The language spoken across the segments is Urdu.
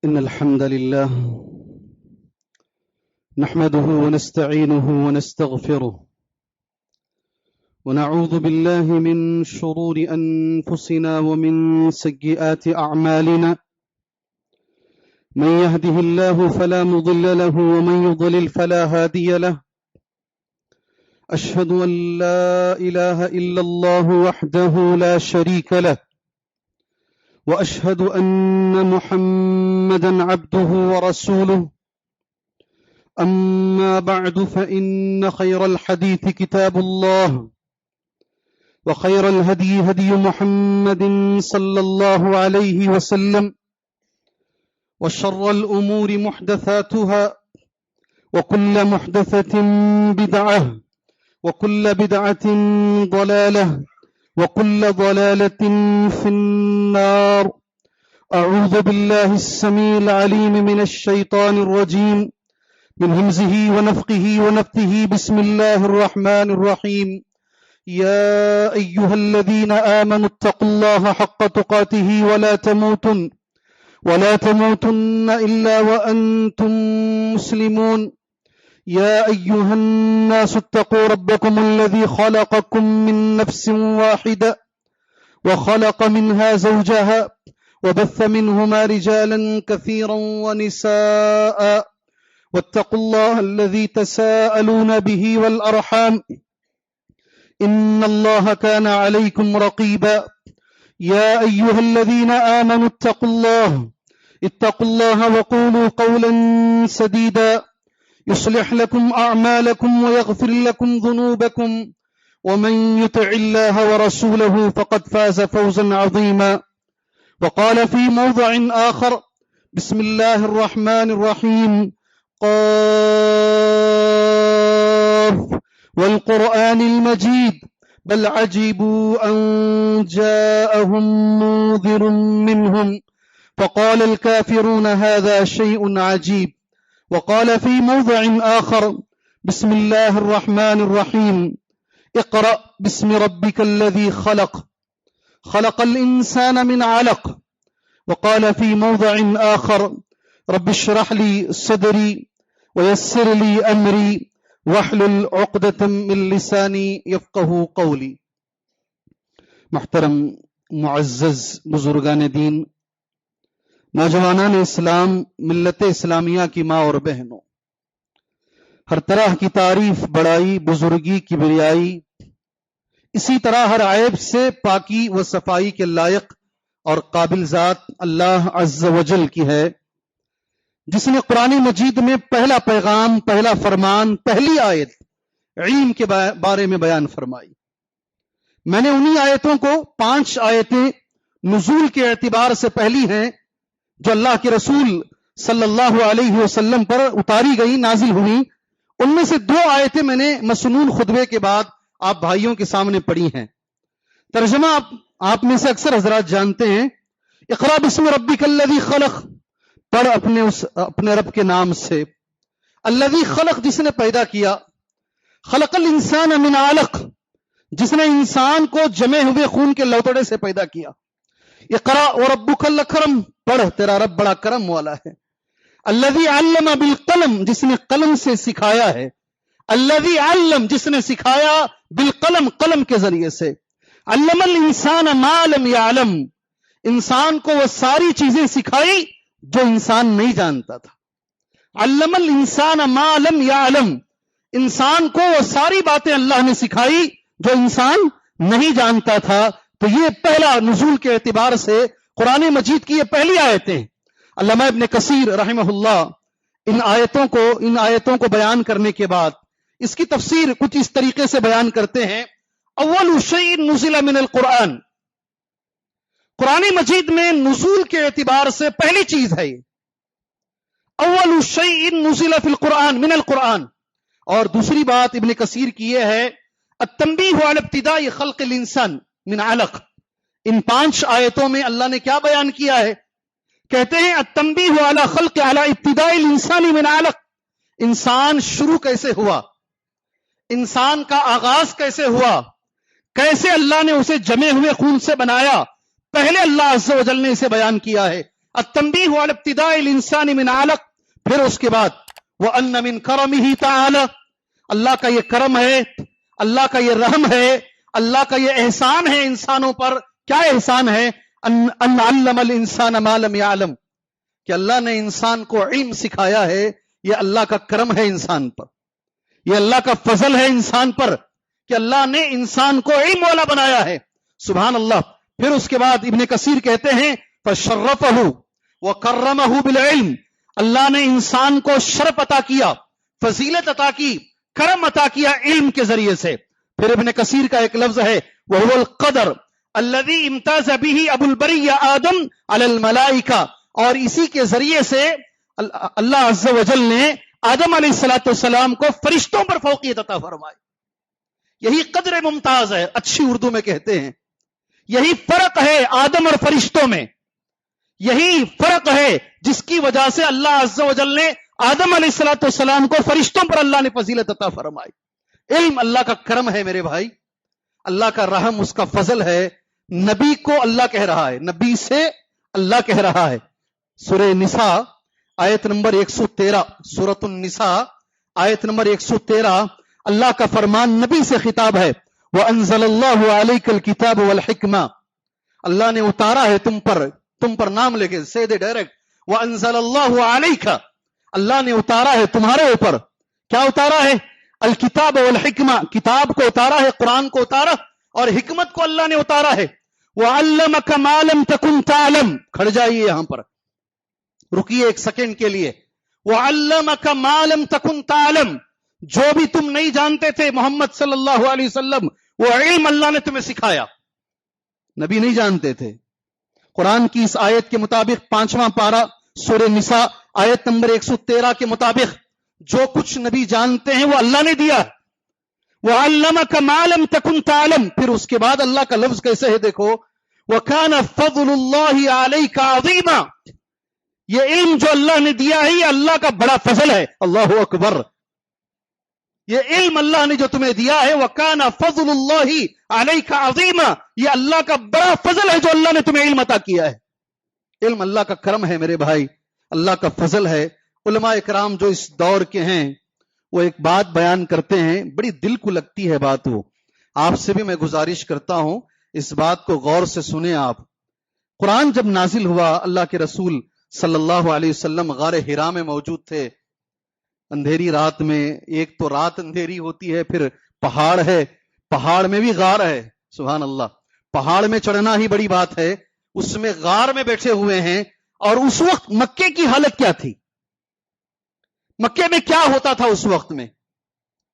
إن الحمد لله نحمده ونستعينه ونستغفره ونعوذ بالله من شرور أنفسنا ومن سيئات أعمالنا من يهده الله فلا مضل له ومن يضلل فلا هادي له أشهد أن لا إله إلا الله وحده لا شريك له وأشهد أن محمدا عبده ورسوله أما بعد فإن خير الحديث كتاب الله وخير الهدي هدي محمد صلى الله عليه وسلم وشر الأمور محدثاتها وكل محدثة بدعة وكل بدعة ضلالة وكل ضلالة في النار. أعوذ بالله السميع العليم من الشيطان الرجيم من همزه ونفخه ونفثه. بسم الله الرحمن الرحيم. يا أيها الذين آمنوا اتقوا الله حق تقاته ولا تموتن إلا وأنتم مسلمون. يا أيها الناس اتقوا ربكم الذي خلقكم من نفس واحدة وخلق منها زوجها وبث منهما رجالا كثيرا ونساء واتقوا الله الذي تساءلون به والأرحام إن الله كان عليكم رقيبا. يا أيها الذين آمنوا اتقوا الله وقولوا قولا سديدا يصلح لكم أعمالكم ويغفر لكم ذنوبكم ومن يطع الله ورسوله فقد فاز فوزا عظيما. وقال في موضع آخر بسم الله الرحمن الرحيم قاف والقرآن المجيد بل عجبوا أن جاءهم منذر منهم فقال الكافرون هذا شيء عجيب. وقال في موضع آخر بسم الله الرحمن الرحيم اقرأ باسم ربك الذي خلق الإنسان من علق. وقال في موضع آخر رب اشرح لي صدري ويسر لي أمري واحلل عقدة من لساني يفقه قولي. محترم معزز بزرگان دین، نوجوانان اسلام، ملت اسلامیہ کی ماں اور بہنوں، ہر طرح کی تعریف، بڑائی، بزرگی، کبریائی اسی طرح ہر عیب سے پاکی و صفائی کے لائق اور قابل ذات اللہ عز و جل کی ہے، جس نے قرآن مجید میں پہلا پیغام، پہلا فرمان، پہلی آیت علم کے بارے میں بیان فرمائی. میں نے انہی آیتوں کو 5 آیتیں نزول کے اعتبار سے پہلی ہیں جو اللہ کے رسول صلی اللہ علیہ وسلم پر اتاری گئی، نازل ہوئی. ان میں سے 2 آیتیں میں نے مسنون خطبے کے بعد آپ بھائیوں کے سامنے پڑھی ہیں. ترجمہ آپ میں سے اکثر حضرات جانتے ہیں. اقرا بسم ربک الذی خلق، پڑھ اپنے رب کے نام سے. الذی خلق، جس نے پیدا کیا. خلق الانسان من علق، جس نے انسان کو جمے ہوئے خون کے لوتڑے سے پیدا کیا. اقرا وربک الاکرم، پڑھ تیرا رب بڑا کرم والا ہے. الذی علم بالقلم، جس نے قلم سے سکھایا ہے. الذی علم، جس نے سکھایا بالقلم، قلم کے ذریعے سے. علم الانسان ما لم یعلم، انسان کو وہ ساری چیزیں سکھائی جو انسان نہیں جانتا تھا. علم الانسان ما لم یعلم، انسان کو وہ ساری باتیں اللہ نے سکھائی جو انسان نہیں جانتا تھا. تو یہ پہلا نزول کے اعتبار سے قرآن مجید کی یہ پہلی آیتیں. علامہ ابن کثیر رحمہ اللہ ان آیتوں کو بیان کرنے کے بعد اس کی تفسیر کچھ اس طریقے سے بیان کرتے ہیں. اول شیء نزل من القرآن، قرآن مجید میں نزول کے اعتبار سے پہلی چیز ہے یہ. اول شیء نزل فی القرآن من القرآن. اور دوسری بات ابن کثیر کی یہ ہے التنبیہ علی ابتداء خلق الانسان من علق. ان 5 آیتوں میں اللہ نے کیا بیان کیا ہے؟ کہتے ہیں التنبیہ علی خلق علی ابتداء الانسان من علق. انسان شروع کیسے ہوا، انسان کا آغاز کیسے ہوا، کیسے اللہ نے اسے جمے ہوئے خون سے بنایا، پہلے اللہ عز و جل نے اسے بیان کیا ہے. التنبیہ علی ابتداء الانسان من علق, پھر اس کے بعد وَأَنَّ مِن كَرَمِهِ تَعَالَى, اللہ کا یہ کرم ہے, اللہ کا یہ رحم ہے, اللہ کا یہ احسان ہے انسانوں پر. کیا احسان ہے؟ ان علم الانسان ما لم يعلم, کہ اللہ نے انسان کو علم سکھایا ہے. یہ اللہ کا کرم ہے انسان پر, یہ اللہ کا فضل ہے انسان پر کہ اللہ نے انسان کو علم والا بنایا ہے. سبحان اللہ. پھر اس کے بعد ابن کثیر کہتے ہیں فشرفہ وکرمہ بالعلم, اللہ نے انسان کو شرف عطا کیا, فضیلت عطا کی, کرم عطا کیا علم کے ذریعے سے. پھر ابن کثیر کا ایک لفظ ہے وہو القدر الذی امتاز به ابو البریہ آدم علی الملائکہ, اور اسی کے ذریعے سے اللہ عز و جل نے آدم علیہ السلام کو فرشتوں پر فوقیت عطا فرمائی. یہی قدر ممتاز ہے, اچھی اردو میں کہتے ہیں. یہی فرق ہے آدم اور فرشتوں میں, یہی فرق ہے جس کی وجہ سے اللہ عز و جل نے آدم علیہ السلام کو فرشتوں پر اللہ نے فضیلت عطا فرمائی. علم اللہ کا کرم ہے میرے بھائی, اللہ کا رحم, اس کا فضل ہے. نبی کو اللہ کہہ رہا ہے, نبی سے اللہ کہہ رہا ہے. سورہ نساء آیت نمبر 113, سورۃ النساء آیت نمبر 113, اللہ کا فرمان نبی سے خطاب ہے. وَأَنزَلَ اللَّهُ عَلَيْكَ الْكِتَابَ وَالْحِكْمَةَ, اللہ نے اتارا ہے تم پر نام لے کے سے دے ڈائریکٹ. وَأَنزَلَ اللَّهُ عَلَيْكَ, اللہ نے اتارا ہے تمہارے اوپر. کیا اتارا ہے؟ الکتاب والحکمہ, کتاب کو اتارا ہے, قرآن کو اتارا, اور حکمت کو اللہ نے اتارا ہے. وَعَلَّمَكَ مَا لَمْ تَكُنْ تَعْلَمْ, کھڑ جائیے یہاں پر, رکیے ایک سیکنڈ کے لیے. وَعَلَّمَكَ مَا لَمْ تَكُنْ تَعْلَمْ, جو بھی تم نہیں جانتے تھے محمد صلی اللہ علیہ وسلم, وہ علم اللہ نے تمہیں سکھایا. نبی نہیں جانتے تھے. قرآن کی اس آیت کے مطابق 5واں پارہ سورہ نساء آیت نمبر 113 کے مطابق جو کچھ نبی جانتے ہیں وہ اللہ نے دیا. وَعَلَّمَكَ مَا لَمْ تَكُنْ تَعْلَمْ, پھر اس کے بعد اللہ کا لفظ کیسے ہے دیکھو. وَكَانَ فَضْلُ اللَّهِ عَلَيْكَ عَظِيمًا, یہ علم جو اللہ نے دیا ہے یہ اللہ کا بڑا فضل ہے. اللہ اکبر. یہ علم اللہ نے جو تمہیں دیا ہے وَكَانَ فَضْلُ اللَّهِ عَلَيْكَ عَظِيمًا, یہ اللہ کا بڑا فضل ہے جو اللہ نے تمہیں علم عطا کیا ہے. علم اللہ کا کرم ہے میرے بھائی, اللہ کا فضل ہے. علماء اکرام جو اس دور کے ہیں وہ ایک بات بیان کرتے ہیں, بڑی دل کو لگتی ہے بات. وہ آپ سے بھی میں گزارش کرتا ہوں اس بات کو غور سے سنیں آپ. قرآن جب نازل ہوا, اللہ کے رسول صلی اللہ علیہ وسلم غار حرا میں موجود تھے. اندھیری رات میں, ایک تو رات اندھیری ہوتی ہے, پھر پہاڑ ہے, پہاڑ میں بھی غار ہے. سبحان اللہ. پہاڑ میں چڑھنا ہی بڑی بات ہے, اس میں غار میں بیٹھے ہوئے ہیں. اور اس وقت مکے کی حالت کیا تھی؟ مکے میں کیا ہوتا تھا اس وقت میں؟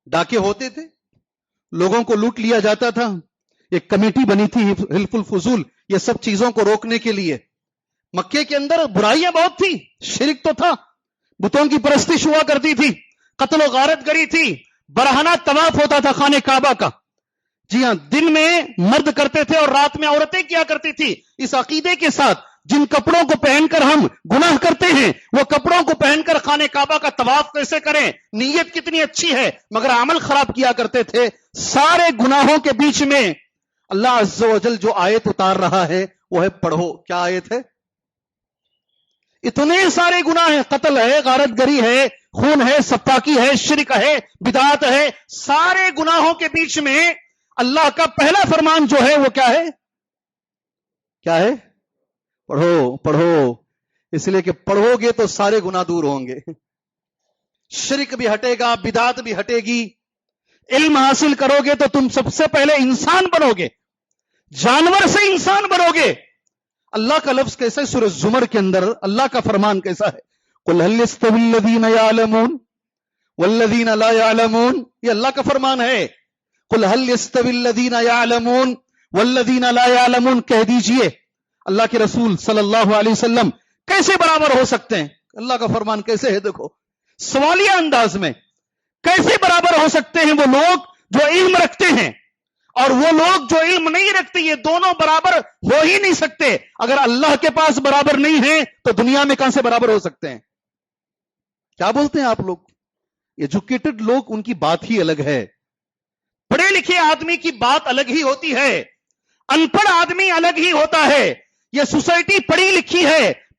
ڈاکے ہوتے تھے, لوگوں کو لوٹ لیا جاتا تھا. ایک کمیٹی بنی تھی حلف الفضول یہ سب چیزوں کو روکنے کے لیے. مکے کے اندر برائیاں بہت تھی, شرک تو تھا, بتوں کی پرستش ہوا کرتی تھی, قتل و غارت گری تھی, برہنہ طواف ہوتا تھا خانے کعبہ کا. جی ہاں, دن میں مرد کرتے تھے اور رات میں عورتیں کیا کرتی تھی, اس عقیدے کے ساتھ جن کپڑوں کو پہن کر ہم گناہ کرتے ہیں وہ کپڑوں کو پہن کر خانے کعبہ کا طواف کیسے کریں, نیت کتنی اچھی ہے مگر عمل خراب کیا کرتے تھے. سارے گناہوں کے بیچ میں اللہ عز و جل جو آیت اتار رہا ہے وہ ہے پڑھو. کیا آیت ہے؟ اتنے سارے گناہ ہیں, قتل ہے, غارت گری ہے, خون ہے, سفاکی ہے, شرک ہے, بدعات ہے, سارے گناہوں کے بیچ میں اللہ کا پہلا فرمان جو ہے وہ کیا ہے؟ کیا ہے؟ پڑھو پڑھو. اس لیے کہ پڑھو گے تو سارے گناہ دور ہوں گے, شرک بھی ہٹے گا, بدعات بھی ہٹے گی. علم حاصل کرو گے تو تم سب سے پہلے انسان بنو گے, جانور سے انسان بنو گے. اللہ کا لفظ کیسا ہے سورہ زمر کے اندر, اللہ کا فرمان کیسا ہے؟ قُلْ هَلْ يَسْتَوِي الَّذِينَ يَعْلَمُونَ وَالَّذِينَ لَا يَعْلَمُونَ, یہ اللہ کا فرمان ہے. قُلْ هَلْ يَسْتَوِي الَّذِينَ يَعْلَمُونَ وَالَّذِينَ لَا يَعْلَمُونَ, کہہ دیجئے اللہ کے رسول صلی اللہ علیہ وسلم کیسے برابر ہو سکتے ہیں؟ اللہ کا فرمان کیسے ہے دیکھو, سوالیہ انداز میں. کیسے برابر ہو سکتے ہیں وہ لوگ جو علم رکھتے ہیں اور وہ لوگ جو علم نہیں رکھتے؟ یہ دونوں برابر ہو ہی نہیں سکتے. اگر اللہ کے پاس برابر نہیں ہے تو دنیا میں کہاں سے برابر ہو سکتے ہیں؟ کیا بولتے ہیں آپ لوگ؟ ایجوکیٹڈ لوگ, ان کی بات ہی الگ ہے. پڑھے لکھے آدمی کی بات الگ ہی ہوتی ہے, ان پڑھ آدمی الگ ہی ہوتا ہے. یہ سوسائٹی پڑھی لکھی ہے,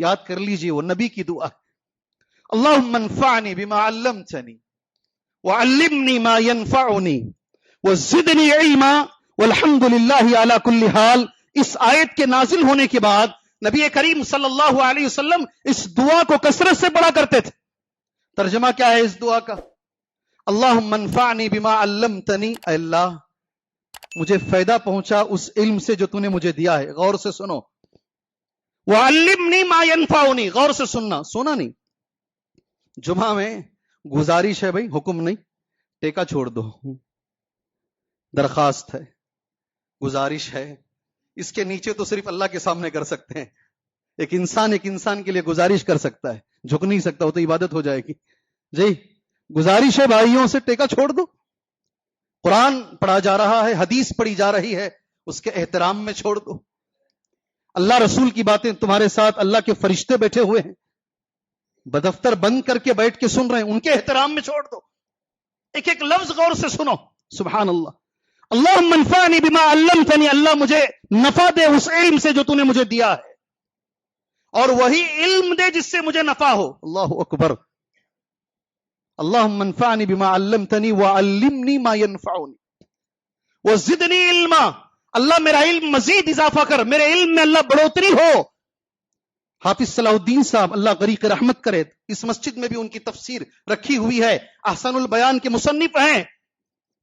یاد کر لیجئے وہ نبی کی دعا. اللہم انفعنی بما علمتنی وعلمنی ما ینفعنی وزدنی علما والحمد للہ علی کل حال. اس آیت کے نازل ہونے کے بعد نبی کریم صلی اللہ علیہ وسلم اس دعا کو کثرت سے پڑھا کرتے تھے. ترجمہ کیا ہے اس دعا کا؟ اللہم انفعنی بما علمتنی، اے اللہ مجھے فائدہ پہنچا اس علم سے جو تو نے مجھے دیا ہے. غور سے سنو. وعلمنی ما ینفعنی، غور سے سننا، سونا نہیں. جمعہ میں گزارش ہے بھائی، حکم نہیں، ٹیکا چھوڑ دو، درخواست ہے، گزارش ہے. اس کے نیچے تو صرف اللہ کے سامنے کر سکتے ہیں. ایک انسان کے لیے گزارش کر سکتا ہے، جھک نہیں سکتا، وہ تو عبادت ہو جائے گی. جی گزارش ہے بھائیوں سے، ٹیکا چھوڑ دو. قرآن پڑھا جا رہا ہے، حدیث پڑھی جا رہی ہے، اس کے احترام میں چھوڑ دو. اللہ رسول کی باتیں تمہارے ساتھ اللہ کے فرشتے بیٹھے ہوئے ہیں، بدفتر بند کر کے بیٹھ کے سن رہے ہیں، ان کے احترام میں چھوڑ دو. ایک ایک لفظ غور سے سنو. سبحان اللہ. اللہم انفعنی بما علمتنی، اللہ مجھے نفع دے اس علم سے جو تو نے مجھے دیا ہے، اور وہی علم دے جس سے مجھے نفع ہو. اللہ اکبر. اللہم انفعنی بما علمتنی وعلمنی ما ینفعنی وزدنی علما، اللہ میرا علم مزید اضافہ کر، میرے علم میں اللہ بڑھوتری ہو. حافظ صلاح الدین صاحب اللہ غریق رحمت کرے، اس مسجد میں بھی ان کی تفسیر رکھی ہوئی ہے، احسن البیان کے مصنف ہیں.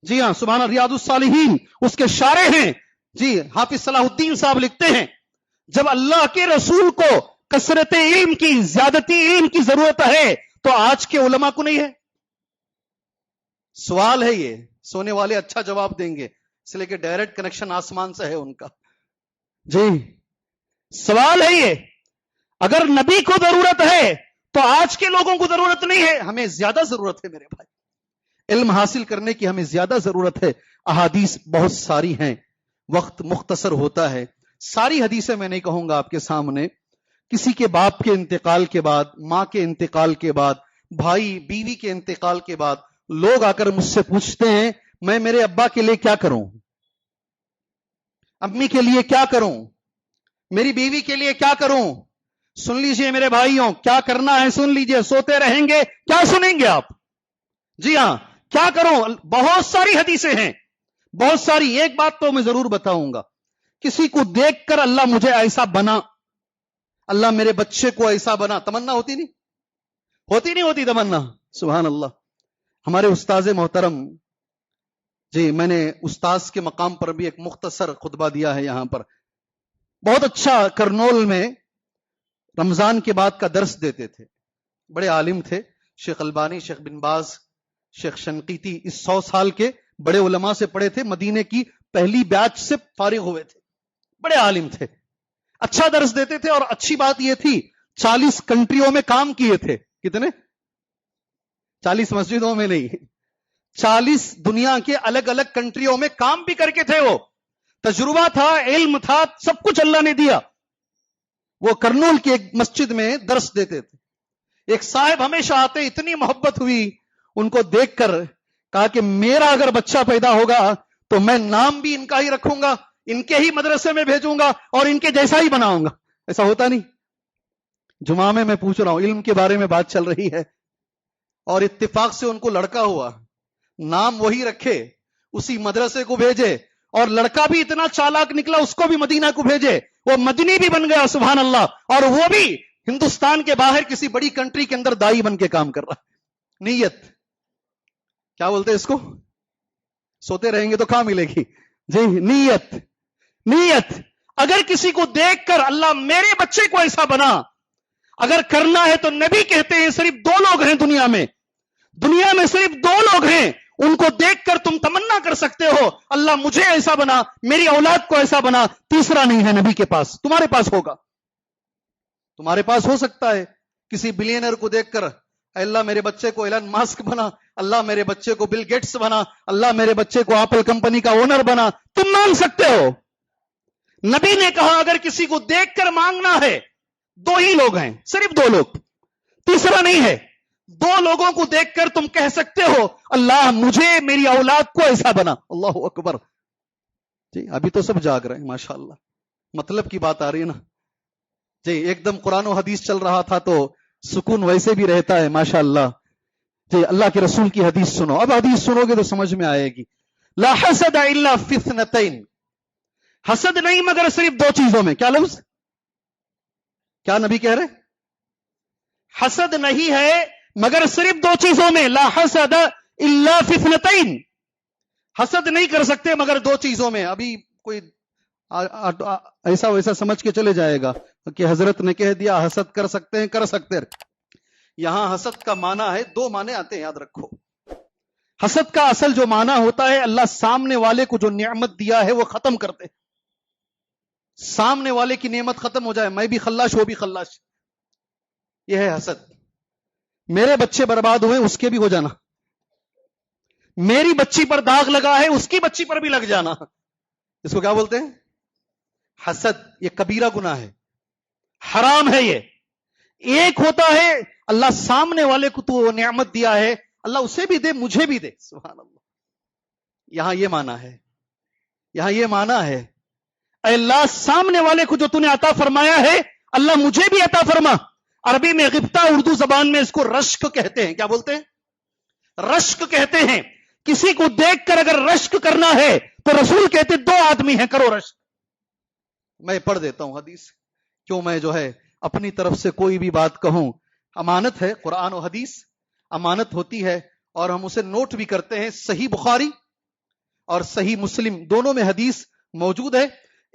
جی ہاں، سبحان ریاض الصالحین اس کے شارح ہیں. جی حافظ صلاح الدین صاحب لکھتے ہیں جب اللہ کے رسول کو کثرت علم کی، زیادتی علم کی ضرورت ہے تو آج کے علماء کو نہیں ہے. سوال ہے یہ، سونے والے اچھا جواب دیں گے اس لیے کہ ڈائریکٹ کنیکشن آسمان سے ہے ان کا. جی سوال ہے یہ، اگر نبی کو ضرورت ہے تو آج کے لوگوں کو ضرورت نہیں ہے. ہمیں زیادہ ضرورت ہے میرے بھائی، علم حاصل کرنے کی ہمیں زیادہ ضرورت ہے. احادیث بہت ساری ہیں، وقت مختصر ہوتا ہے. ساری حدیثیں میں نہیں کہوں گا آپ کے سامنے. کسی کے باپ کے انتقال کے بعد، ماں کے انتقال کے بعد، بھائی بیوی کے انتقال کے بعد لوگ آ کر مجھ سے پوچھتے ہیں میں میرے ابا کے لیے کیا کروں، امی کے لیے کیا کروں، میری بیوی کے لیے کیا کروں. سن لیجئے میرے بھائیوں، کیا کرنا ہے سن لیجئے. سوتے رہیں گے کیا سنیں گے آپ؟ جی ہاں، کیا کروں؟ بہت ساری حدیثیں ہیں، بہت ساری. ایک بات تو میں ضرور بتاؤں گا، کسی کو دیکھ کر اللہ مجھے ایسا بنا، اللہ میرے بچے کو ایسا بنا، تمنا ہوتی نہیں ہوتی تمنا. سبحان اللہ. ہمارے استاذ محترم، جی میں نے استاذ کے مقام پر بھی ایک مختصر خطبہ دیا ہے یہاں پر. بہت اچھا کرنول میں رمضان کے بعد کا درس دیتے تھے. بڑے عالم تھے، شیخ البانی، شیخ بن باز، شیخ شنقیطی. اس 100 سال کے بڑے علماء سے پڑھے تھے، مدینے کی پہلی بیچ سے فارغ ہوئے تھے. بڑے عالم تھے، اچھا درس دیتے تھے. اور اچھی بات یہ تھی 40 کنٹریوں میں کام کیے تھے. کتنے؟ 40 مسجدوں میں نہیں، 40 دنیا کے الگ الگ کنٹریوں میں کام بھی کر کے تھے. وہ تجربہ تھا، علم تھا، سب کچھ اللہ نے دیا. وہ کرنول کی ایک مسجد میں درس دیتے تھے. ایک صاحب ہمیشہ آتے، اتنی محبت ہوئی ان کو دیکھ کر، کہا کہ میرا اگر بچہ پیدا ہوگا تو میں نام بھی ان کا ہی رکھوں گا، ان کے ہی مدرسے میں بھیجوں گا اور ان کے جیسا ہی بناؤں گا. ایسا ہوتا نہیں. جمعہ میں پوچھ رہا ہوں، علم کے بارے میں بات چل رہی ہے اور اتفاق سے ان کو لڑکا ہوا، نام وہی رکھے، اسی مدرسے کو بھیجے، اور لڑکا بھی اتنا چالاک نکلا اس کو بھی مدینہ کو بھیجے، وہ مدنی بھی بن گیا. سبحان اللہ. اور وہ بھی ہندوستان کے باہر کسی بڑی کنٹری کے اندر دائی بن کے کام کر رہا. نیت کیا بولتے اس کو؟ سوتے رہیں گے تو کہاں ملے گی. جی نیت. نیت. اگر کسی کو دیکھ کر اللہ میرے بچے کو ایسا بنا، اگر کرنا ہے تو نبی کہتے ہیں صرف 2 لوگ ہیں دنیا میں صرف 2 لوگ ہیں، ان کو دیکھ کر تم تمنا کر سکتے ہو اللہ مجھے ایسا بنا، میری اولاد کو ایسا بنا. تیسرا نہیں ہے نبی کے پاس. تمہارے پاس ہوگا، تمہارے پاس ہو سکتا ہے. کسی بلینئر کو دیکھ کر اے اللہ میرے بچے کو ایلن ماسک بنا، اللہ میرے بچے کو بل گیٹس بنا، اللہ میرے بچے کو ایپل کمپنی کا اونر بنا. تم مانگ سکتے ہو. نبی نے کہا اگر کسی کو دیکھ کر مانگنا ہے 2 ہی لوگ ہیں، صرف 2 لوگ، تیسرا نہیں ہے. 2 لوگوں کو دیکھ کر تم کہہ سکتے ہو اللہ مجھے میری اولاد کو ایسا بنا. اللہ اکبر. جی ابھی تو سب جاگ رہے ہیں ماشاءاللہ. مطلب کی بات آ رہی ہے نا. جی ایک دم قرآن و حدیث چل رہا تھا تو سکون ویسے بھی رہتا ہے ماشاءاللہ. جی اللہ کے رسول کی حدیث سنو. اب حدیث سنو گے تو سمجھ میں آئے گی. لا حسد الا فی اثنتین. حسد نہیں مگر صرف دو چیزوں میں. کیا لفظ؟ کیا نبی کہہ رہے؟ حسد نہیں ہے مگر صرف دو چیزوں میں. لا حسد الا فی اثنتین. حسد نہیں کر سکتے مگر دو چیزوں میں. ابھی کوئی ایسا ویسا سمجھ کے چلے جائے گا کہ حضرت نے کہہ دیا حسد کر سکتے ہیں. کر سکتے ہیں. یہاں حسد کا معنی ہے, دو معنی آتے ہیں, یاد رکھو. حسد کا اصل جو معنی ہوتا ہے اللہ سامنے والے کو جو نعمت دیا ہے وہ ختم کرتے. سامنے والے کی نعمت ختم ہو جائے, میں بھی خلاش وہ بھی خلاش, یہ ہے حسد. میرے بچے برباد ہوئے اس کے بھی ہو جانا, میری بچی پر داغ لگا ہے اس کی بچی پر بھی لگ جانا. اس کو کیا بولتے ہیں؟ حسد. یہ کبیرہ گناہ ہے, حرام ہے. یہ ایک ہوتا ہے اللہ سامنے والے کو تو نعمت دیا ہے, اللہ اسے بھی دے مجھے بھی دے. سبحان اللہ. یہاں یہ معنی ہے, یہاں یہ معنی ہے اے اللہ سامنے والے کو جو تو نے عطا فرمایا ہے اللہ مجھے بھی عطا فرما. عربی میں غبطہ, اردو زبان میں اس کو رشک کہتے ہیں. کیا بولتے ہیں؟ رشک کہتے ہیں. کسی کو دیکھ کر اگر رشک کرنا ہے تو رسول کہتے دو آدمی ہیں کرو رشک. میں پڑھ دیتا ہوں حدیث, کیوں میں جو ہے اپنی طرف سے کوئی بھی بات کہوں. امانت ہے, قرآن و حدیث امانت ہوتی ہے اور ہم اسے نوٹ بھی کرتے ہیں. صحیح بخاری اور صحیح مسلم دونوں میں حدیث موجود ہے.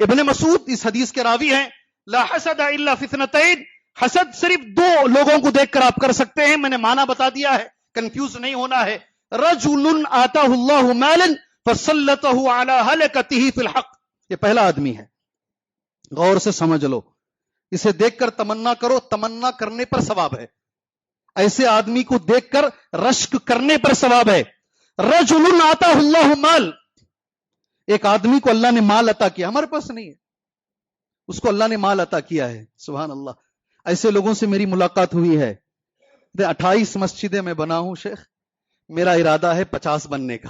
ابن مسعود اس حدیث کے راوی ہیں. لا حسد الا فی اثنتین. حسد صرف دو لوگوں کو دیکھ کر آپ کر سکتے ہیں. میں نے معنی بتا دیا ہے, کنفیوز نہیں ہونا ہے. رجل آتاہ اللہ مالا فسلطہ علی ہلکتہ فی الحق. یہ پہلا آدمی ہے, غور سے سمجھ لو. اسے دیکھ کر تمنا کرو, تمنا کرنے پر ثواب ہے. ایسے آدمی کو دیکھ کر رشک کرنے پر ثواب ہے. رجل آتاہ اللہ مال. ایک آدمی کو اللہ نے مال عطا کیا, ہمارے پاس نہیں ہے, اس کو اللہ نے مال عطا کیا ہے. سبحان اللہ. ایسے لوگوں سے میری ملاقات ہوئی ہے. 28 مسجدیں میں بنا ہوں شیخ, میرا ارادہ ہے 50 بننے کا.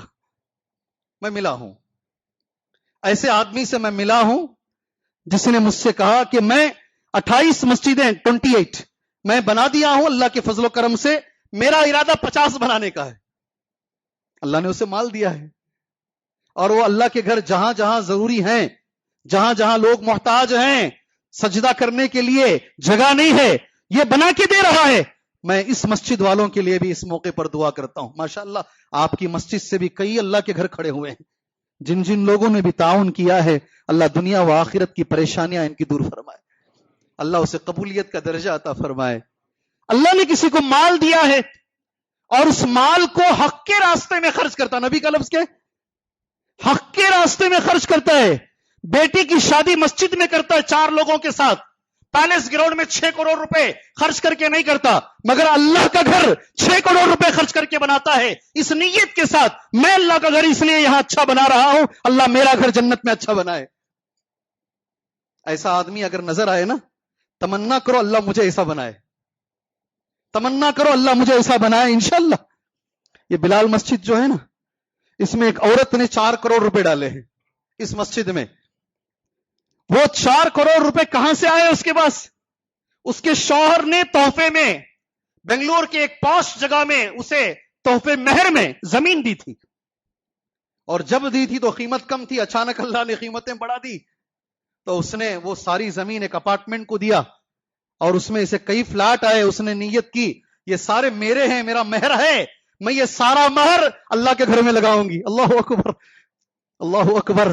میں ملا ہوں, ایسے آدمی سے میں ملا ہوں جس نے مجھ سے کہا کہ میں 28 مسجدیں 28 میں بنا دیا ہوں اللہ کے فضل و کرم سے, میرا ارادہ 50 بنانے کا ہے. اللہ نے اسے مال دیا ہے اور وہ اللہ کے گھر جہاں جہاں ضروری ہیں, جہاں جہاں لوگ محتاج ہیں, سجدہ کرنے کے لیے جگہ نہیں ہے, یہ بنا کے دے رہا ہے. میں اس مسجد والوں کے لیے بھی اس موقع پر دعا کرتا ہوں. ماشاءاللہ آپ کی مسجد سے بھی کئی اللہ کے گھر کھڑے ہوئے ہیں. جن جن لوگوں نے بھی تعاون کیا ہے اللہ دنیا و آخرت کی پریشانیاں ان کی دور فرمائے, اللہ اسے قبولیت کا درجہ عطا فرمائے. اللہ نے کسی کو مال دیا ہے اور اس مال کو حق کے راستے میں خرچ کرتا, نبی کا لفظ کیا, حق کے راستے میں خرچ کرتا ہے. بیٹی کی شادی مسجد میں کرتا ہے 4 لوگوں کے ساتھ, پیلس گراؤنڈ میں 6 کروڑ روپے خرچ کر کے نہیں کرتا, مگر اللہ کا گھر 6 کروڑ روپے خرچ کر کے بناتا ہے اس نیت کے ساتھ میں اللہ کا گھر اس لیے یہاں اچھا بنا رہا ہوں, اللہ میرا گھر جنت میں اچھا بنائے. ایسا آدمی اگر نظر آئے نا, تمنا کرو اللہ مجھے ایسا بنائے, تمنا کرو اللہ مجھے ایسا بنائے انشاءاللہ. یہ بلال مسجد جو ہے نا, اس میں ایک عورت نے 4 کروڑ روپے ڈالے ہیں اس مسجد میں. وہ 4 کروڑ روپے کہاں سے آئے اس کے پاس؟ اس کے شوہر نے تحفے میں بنگلور کے ایک پوش جگہ میں اسے تحفے مہر میں زمین دی تھی, اور جب دی تھی تو قیمت کم تھی, اچانک اللہ نے قیمتیں بڑھا دی تو اس نے وہ ساری زمین ایک اپارٹمنٹ کو دیا اور اس میں اسے کئی فلیٹ آئے. اس نے نیت کی یہ سارے میرے ہیں, میرا مہر ہے, میں یہ سارا مہر اللہ کے گھر میں لگاؤں گی. اللہ اکبر, اللہ اکبر.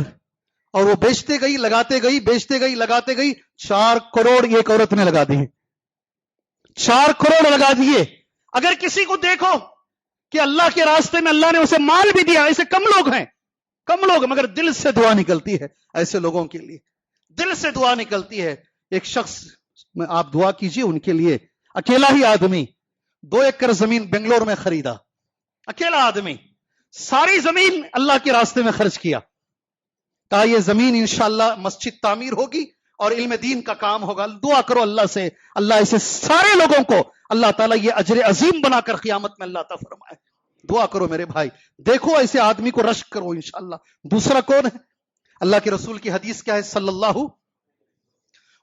اور وہ بیچتے گئی, لگاتے گئی, بیچتے گئی, لگاتے گئی. 4 کروڑ ایک عورت نے لگا دیے, 4 کروڑ لگا دیے. اگر کسی کو دیکھو کہ اللہ کے راستے میں اللہ نے اسے مال بھی دیا, ایسے کم لوگ ہیں, کم لوگ, مگر دل سے دعا نکلتی ہے ایسے لوگوں کے لیے, دل سے دعا نکلتی ہے. ایک شخص میں آپ دعا کیجئے ان کے لیے, اکیلا ہی آدمی 2 ایکڑ زمین بنگلور میں خریدا, اکیلا آدمی ساری زمین اللہ کے راستے میں خرچ کیا, کہا یہ زمین انشاءاللہ مسجد تعمیر ہوگی اور علم دین کا کام ہوگا. دعا کرو اللہ سے, اللہ ایسے سارے لوگوں کو اللہ تعالیٰ یہ اجر عظیم بنا کر قیامت میں اللہ عطا فرمائے. دعا کرو میرے بھائی, دیکھو ایسے آدمی کو رشک کرو انشاءاللہ. دوسرا کون ہے؟ اللہ کے رسول کی حدیث کیا ہے صلی اللہ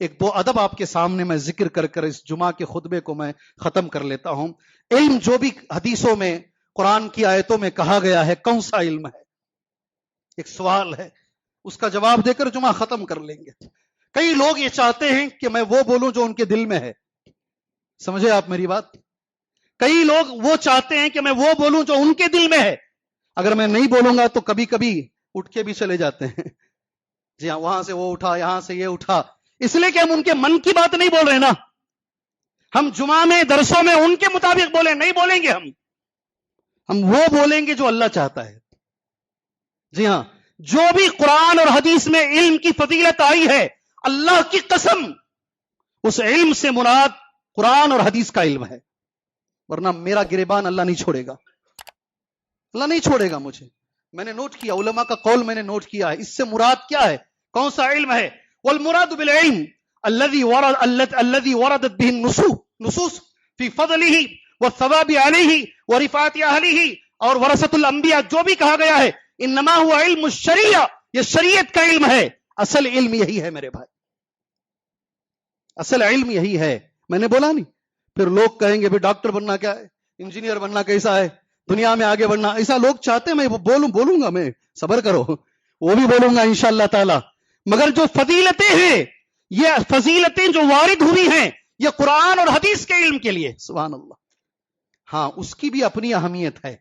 ایک دو ادب آپ کے سامنے میں ذکر کر کر اس جمعہ کے خطبے کو میں ختم کر لیتا ہوں. علم جو بھی حدیثوں میں قرآن کی آیتوں میں کہا گیا ہے کون سا علم ہے؟ ایک سوال ہے, اس کا جواب دے کر جمعہ ختم کر لیں گے. کئی لوگ یہ چاہتے ہیں کہ میں وہ بولوں جو ان کے دل میں ہے. سمجھے آپ میری بات؟ کئی لوگ وہ چاہتے ہیں کہ میں وہ بولوں جو ان کے دل میں ہے. اگر میں نہیں بولوں گا تو کبھی کبھی اٹھ کے بھی چلے جاتے ہیں. جی ہاں, وہاں سے وہ اٹھا, یہاں سے یہ اٹھا, اس لیے کہ ہم ان کے من کی بات نہیں بول رہے نا. ہم جمعہ میں درسوں میں ان کے مطابق بولیں, نہیں بولیں گے. ہم وہ بولیں گے جو اللہ چاہتا ہے. جی ہاں, جو بھی قرآن اور حدیث میں علم کی فضیلت آئی ہے, اللہ کی قسم اس علم سے مراد قرآن اور حدیث کا علم ہے. ورنہ میرا گریبان اللہ نہیں چھوڑے گا, اللہ نہیں چھوڑے گا مجھے. میں نے نوٹ کیا, علماء کا قول میں نے نوٹ کیا ہے. اس سے مراد کیا ہے, کون سا علم ہے؟ والمراد بالعلم الذي وردت به النصوص في فضله والثواب عليه ورفعت اهله اور ورثۃ الانبیاء جو بھی کہا گیا ہے, انما هو علم الشریعہ, یہ شریعت کا علم ہے. اصل علم یہی ہے میرے بھائی, اصل علم یہی ہے. میں نے بولا نہیں. پھر لوگ کہیں گے بھی ڈاکٹر بننا کیا ہے, انجینئر بننا کیسا ہے, دنیا میں آگے بڑھنا, ایسا لوگ چاہتے ہیں. میں بولوں گا, میں صبر کرو, وہ بھی بولوں گا انشاءاللہ تعالی. مگر جو فضیلتیں ہیں, یہ فضیلتیں جو وارد ہوئی ہیں, یہ قرآن اور حدیث کے علم کے لیے. سبحان اللہ. ہاں, اس کی بھی اپنی اہمیت ہے,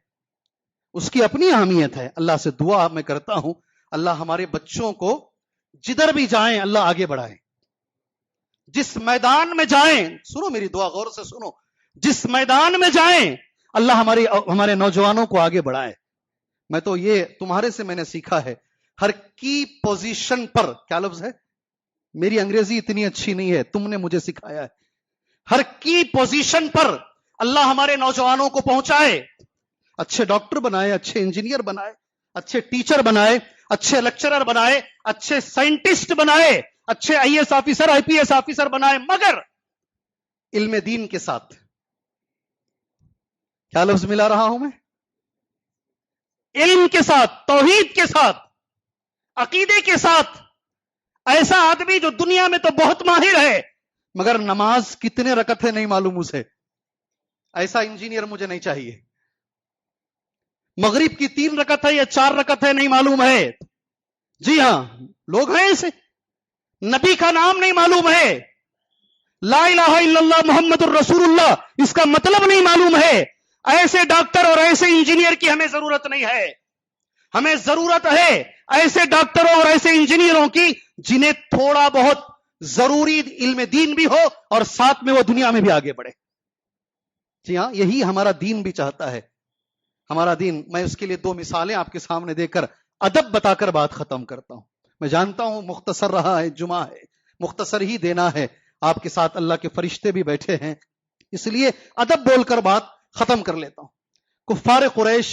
اس کی اپنی اہمیت ہے. اللہ سے دعا میں کرتا ہوں, اللہ ہمارے بچوں کو جدھر بھی جائیں اللہ آگے بڑھائیں. جس میدان میں جائیں, سنو میری دعا غور سے سنو, جس میدان میں جائیں اللہ ہمارے نوجوانوں کو آگے بڑھائے. میں تو یہ تمہارے سے میں نے سیکھا ہے, ہر کی پوزیشن پر, کیا لفظ ہے, میری انگریزی اتنی اچھی نہیں ہے, تم نے مجھے سکھایا ہے. ہر کی پوزیشن پر اللہ ہمارے نوجوانوں کو پہنچائے, اچھے ڈاکٹر بنائے, اچھے انجینئر بنائے, اچھے ٹیچر بنائے, اچھے لیکچرر بنائے, اچھے سائنٹسٹ بنائے, اچھے I S officer, I P S officer بنائے, مگر علم دین کے ساتھ. کیا لفظ ملا رہا ہوں میں؟ علم کے ساتھ, توحید کے ساتھ, عقیدے کے ساتھ. ایسا آدمی جو دنیا میں تو بہت ماہر ہے مگر نماز کتنے رکعت ہے نہیں معلوم اسے, ایسا انجینئر مجھے نہیں چاہیے. مغرب کی 3 رکعت ہے یا 4 رکعت ہے نہیں معلوم ہے. جی ہاں, لوگ ہیں ایسے. نبی کا نام نہیں معلوم ہے, لا الہ الا اللہ محمد الرسول اللہ, اس کا مطلب نہیں معلوم ہے. ایسے ڈاکٹر اور ایسے انجینئر کی ہمیں ضرورت نہیں ہے. ہمیں ضرورت ہے ایسے ڈاکٹروں اور ایسے انجینئروں کی جنہیں تھوڑا بہت ضروری علم دین بھی ہو اور ساتھ میں وہ دنیا میں بھی آگے بڑھے. جی ہاں, یہی ہمارا دین بھی چاہتا ہے. ہمارا دین, میں اس کے لیے 2 مثالیں آپ کے سامنے دے کر ادب بتا کر بات ختم کرتا ہوں. میں جانتا ہوں مختصر رہا ہے, جمعہ ہے, مختصر ہی دینا ہے. آپ کے ساتھ اللہ کے فرشتے بھی بیٹھے ہیں, اس لیے ادب بول کر بات ختم کر لیتا ہوں. کفار قریش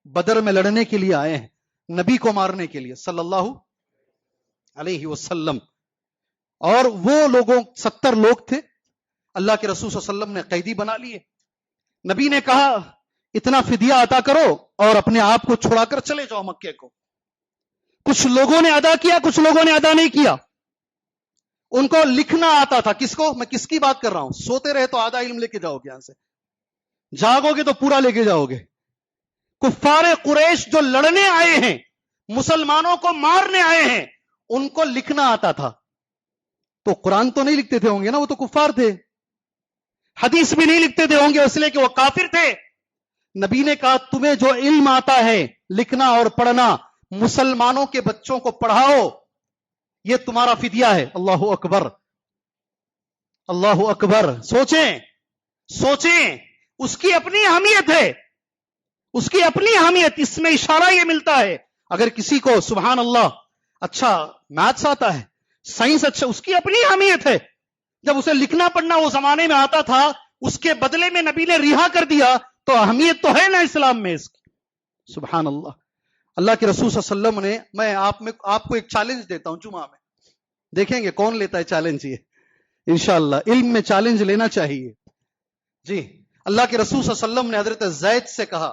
بدر میں لڑنے کے لیے آئے ہیں, نبی کو مارنے کے لیے صلی اللہ علیہ وسلم. اور وہ لوگوں 70 لوگ تھے, اللہ کے رسول صلی اللہ علیہ وسلم نے قیدی بنا لیے. نبی نے کہا اتنا فدیہ عطا کرو اور اپنے آپ کو چھڑا کر چلے جاؤ مکے کو. کچھ لوگوں نے ادا کیا, کچھ لوگوں نے ادا نہیں کیا. ان کو لکھنا آتا تھا. کس کو, میں کس کی بات کر رہا ہوں؟ سوتے رہے تو آدھا علم لے کے جاؤ گے یہاں سے, جاگو گے تو پورا لے کے جاؤ گے. کفار قریش جو لڑنے آئے ہیں, مسلمانوں کو مارنے آئے ہیں, ان کو لکھنا آتا تھا. تو قرآن تو نہیں لکھتے تھے ہوں گے نا, وہ تو کفار تھے. حدیث بھی نہیں لکھتے تھے ہوں گے, اس لیے کہ وہ کافر تھے. نبی نے کہا تمہیں جو علم آتا ہے لکھنا اور پڑھنا, مسلمانوں کے بچوں کو پڑھاؤ, یہ تمہارا فدیہ ہے. اللہ اکبر, اللہ اکبر. سوچیں, اس کی اپنی اہمیت ہے, اس کی اپنی اہمیت. اس میں اشارہ یہ ملتا ہے, اگر کسی کو سبحان اللہ اچھا میتھس آتا ہے, سائنس اچھا, اس کی اپنی اہمیت ہے. جب اسے لکھنا پڑھنا وہ زمانے میں آتا تھا, اس کے بدلے میں نبی نے رہا کر دیا, تو اہمیت تو ہے نا اسلام میں اس کی. سبحان اللہ. اللہ کے رسول صلی اللہ علیہ وسلم نے, میں آپ کو ایک چیلنج دیتا ہوں جمعہ میں, دیکھیں گے کون لیتا ہے چیلنج. یہ انشاءاللہ علم میں چیلنج لینا چاہیے. جی, اللہ کے رسول صلی اللہ علیہ وسلم نے حضرت زید سے کہا,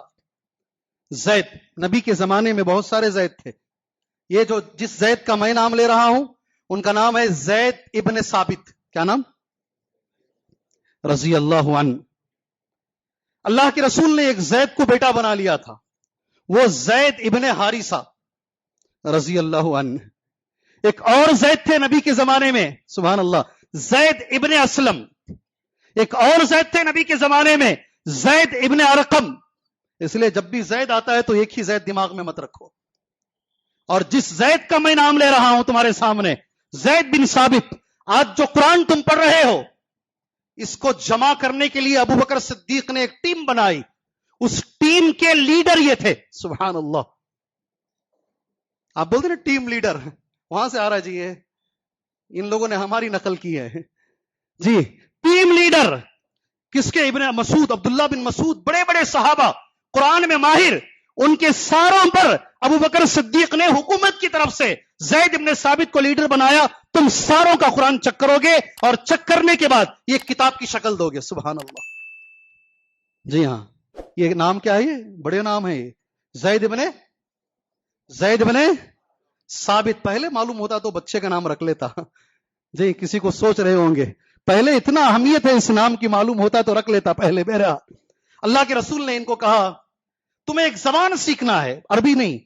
زید, نبی کے زمانے میں بہت سارے زید تھے, یہ جو جس زید کا میں نام لے رہا ہوں ان کا نام ہے زید ابن ثابت. کیا نام؟ رضی اللہ عنہ. اللہ کے رسول نے ایک زید کو بیٹا بنا لیا تھا, وہ زید ابن حارثہ رضی اللہ عنہ. ایک اور زید تھے نبی کے زمانے میں, سبحان اللہ, زید ابن اسلم. ایک اور زید تھے نبی کے زمانے میں, زید ابن ارقم. اس لیے جب بھی زید آتا ہے تو ایک ہی زید دماغ میں مت رکھو. اور جس زید کا میں نام لے رہا ہوں تمہارے سامنے, زید بن ثابت, آج جو قرآن تم پڑھ رہے ہو, اس کو جمع کرنے کے لیے ابو بکر صدیق نے ایک ٹیم بنائی. اس ٹیم کے لیڈر یہ تھے, سبحان اللہ. آپ بولتے نا ٹیم لیڈر, وہاں سے آ رہا ہے جی, یہ ان لوگوں نے ہماری نقل کی ہے جی. ٹیم لیڈر کس کے؟ ابن مسعود, عبداللہ بن مسعود, بڑے بڑے صحابہ, قرآن میں ماہر. ان کے ساروں پر ابو بکر صدیق نے حکومت کی طرف سے زید ابن ثابت کو لیڈر بنایا. تم ساروں کا قرآن چیک کرو گے اور چیک کرنے کے بعد یہ کتاب کی شکل دو گے. سبحان اللہ. جی ہاں, یہ نام کیا ہے؟ یہ بڑے نام ہے, زید ابن ثابت. پہلے معلوم ہوتا تو بچے کا نام رکھ لیتا جی. کسی کو سوچ رہے ہوں گے پہلے اتنا اہمیت ہے اس نام کی, معلوم ہوتا تو رکھ لیتا پہلے. میرا اللہ کے رسول نے ان کو کہا تمہیں ایک زبان سیکھنا ہے, عربی نہیں,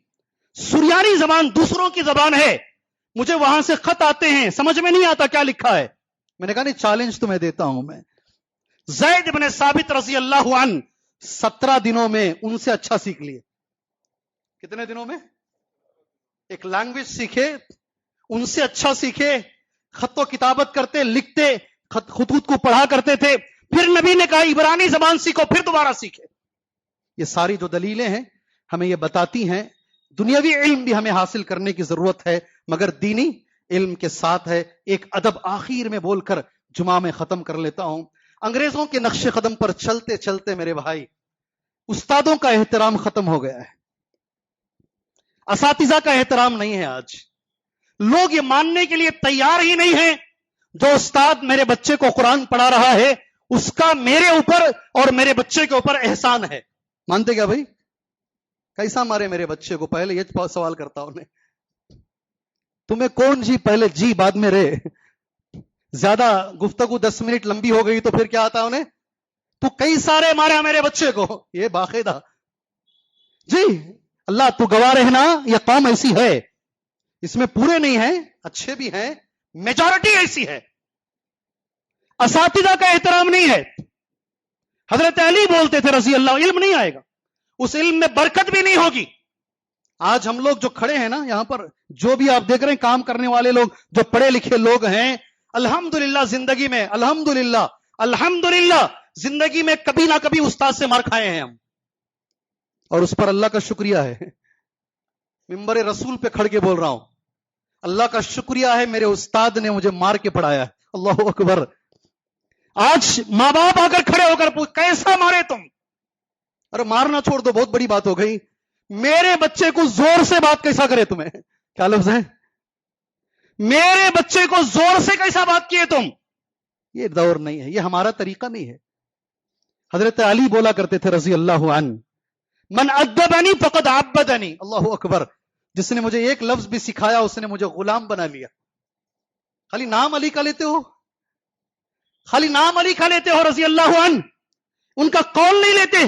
سریانی زبان دوسروں کی زبان ہے. مجھے وہاں سے خط آتے ہیں, سمجھ میں نہیں آتا کیا لکھا ہے. میں نے کہا نہیں, چیلنج تمہیں دیتا ہوں میں. زید ابن ثابت رضی اللہ عنہ 17 دنوں میں ان سے اچھا سیکھ لیے. کتنے دنوں میں؟ ایک لینگویج سیکھے, ان سے اچھا سیکھے, خط و کتابت کرتے, لکھتے, خطوط کو پڑھا کرتے تھے. پھر نبی نے کہا عبرانی زبان سیکھو, پھر دوبارہ سیکھے. یہ ساری جو دلیلیں ہیں ہمیں یہ بتاتی ہیں دنیاوی علم بھی ہمیں حاصل کرنے کی ضرورت ہے, مگر دینی علم کے ساتھ ہے. ایک ادب آخر میں بول کر جمعہ میں ختم کر لیتا ہوں. انگریزوں کے نقش قدم پر چلتے چلتے میرے بھائی, استادوں کا احترام ختم ہو گیا ہے, اساتذہ کا احترام نہیں ہے. آج لوگ یہ ماننے کے لیے تیار ہی نہیں ہیں جو استاد میرے بچے کو قرآن پڑھا رہا ہے اس کا میرے اوپر اور میرے بچے کے اوپر احسان ہے. مانتے کیا بھائی؟ کیسا مارے میرے بچے کو؟ پہلے یہ سوال کرتا ہوں. تمہیں کون جی پہلے جی بعد میں رے. زیادہ گفتگو 10 منٹ لمبی ہو گئی تو پھر کیا آتا انہیں, تو کئی سارے مارا میرے بچے کو. یہ باقاعدہ جی, اللہ تو گواہ رہنا, یہ قوم ایسی ہے, اس میں پورے نہیں ہیں, اچھے بھی ہیں, میجورٹی ایسی ہے. اساتذہ کا احترام نہیں ہے. حضرت علی بولتے تھے رضی اللہ, علم نہیں آئے گا, اس علم میں برکت بھی نہیں ہوگی. آج ہم لوگ جو کھڑے ہیں نا یہاں پر, جو بھی آپ دیکھ رہے ہیں کام کرنے والے لوگ, جو پڑھے لکھے لوگ ہیں, الحمدللہ زندگی میں, الحمدللہ زندگی میں کبھی نہ کبھی استاد سے مار کھائے ہیں ہم, اور اس پر اللہ کا شکریہ ہے. ممبر رسول پہ کھڑ کے بول رہا ہوں, اللہ کا شکریہ ہے میرے استاد نے مجھے مار کے پڑھایا. اللہ اکبر. آج ماں باپ آ کر کھڑے ہو کر پوچھ کیسا مارے تم؟ ارے مارنا چھوڑ دو, بہت بڑی بات ہو گئی. میرے بچے کو زور سے بات کیسا کرے تمہیں؟ کیا لفظ ہے؟ میرے بچے کو زور سے کیسا بات کیے تم؟ یہ دور نہیں ہے, یہ ہمارا طریقہ نہیں ہے. حضرت علی بولا کرتے تھے رضی اللہ عنہ, من ادبنی فقد عبدنی. اللہ اکبر. جس نے مجھے ایک لفظ بھی سکھایا اس نے مجھے غلام بنا لیا. خالی نام علی کا لیتے ہو, خالی نام علی کا لیتے ہو رضی اللہ عنہ, ان کا قول نہیں لیتے.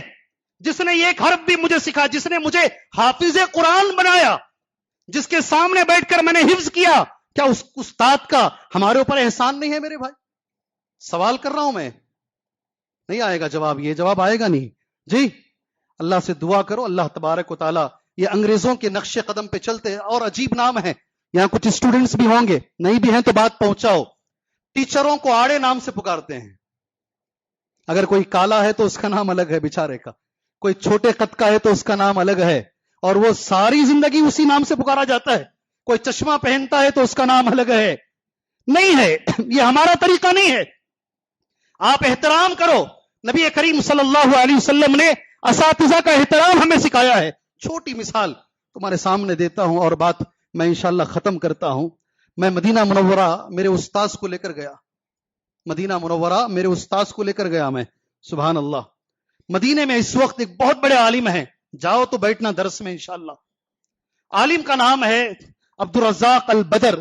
جس نے ایک حرف بھی مجھے سکھا, جس نے مجھے حافظ قرآن بنایا, جس کے سامنے بیٹھ کر میں نے حفظ کیا, کیا اس استاد کا ہمارے اوپر احسان نہیں ہے میرے بھائی؟ سوال کر رہا ہوں میں, نہیں آئے گا جواب, یہ جواب آئے گا نہیں جی. اللہ سے دعا کرو, اللہ تبارک و تعالی یہ انگریزوں کے نقش قدم پہ چلتے ہیں, اور عجیب نام ہے. یہاں کچھ اسٹوڈنٹس بھی ہوں گے, نہیں بھی ہیں تو بات پہنچاؤ. ٹیچروں کو آڑے نام سے پکارتے ہیں. اگر کوئی کالا ہے تو اس کا نام الگ ہے بیچارے کا, کوئی چھوٹے قد کا ہے تو اس کا نام الگ ہے, اور وہ ساری زندگی اسی نام سے پکارا جاتا ہے. کوئی چشمہ پہنتا ہے تو اس کا نام الگ ہے. نہیں ہے, یہ ہمارا طریقہ نہیں ہے. آپ احترام کرو. نبی کریم صلی اللہ علیہ وسلم نے اساتذہ کا احترام ہمیں سکھایا ہے. چھوٹی مثال تمہارے سامنے دیتا ہوں اور بات میں انشاءاللہ ختم کرتا ہوں. میں مدینہ منورہ میرے استاذ کو لے کر گیا, مدینہ منورہ میرے استاذ کو لے کر گیا میں. سبحان اللہ. مدینے میں اس وقت ایک بہت بڑے عالم ہیں, جاؤ تو بیٹھنا درس میں انشاءاللہ. عالم کا نام ہے عبد الرزاق البدر.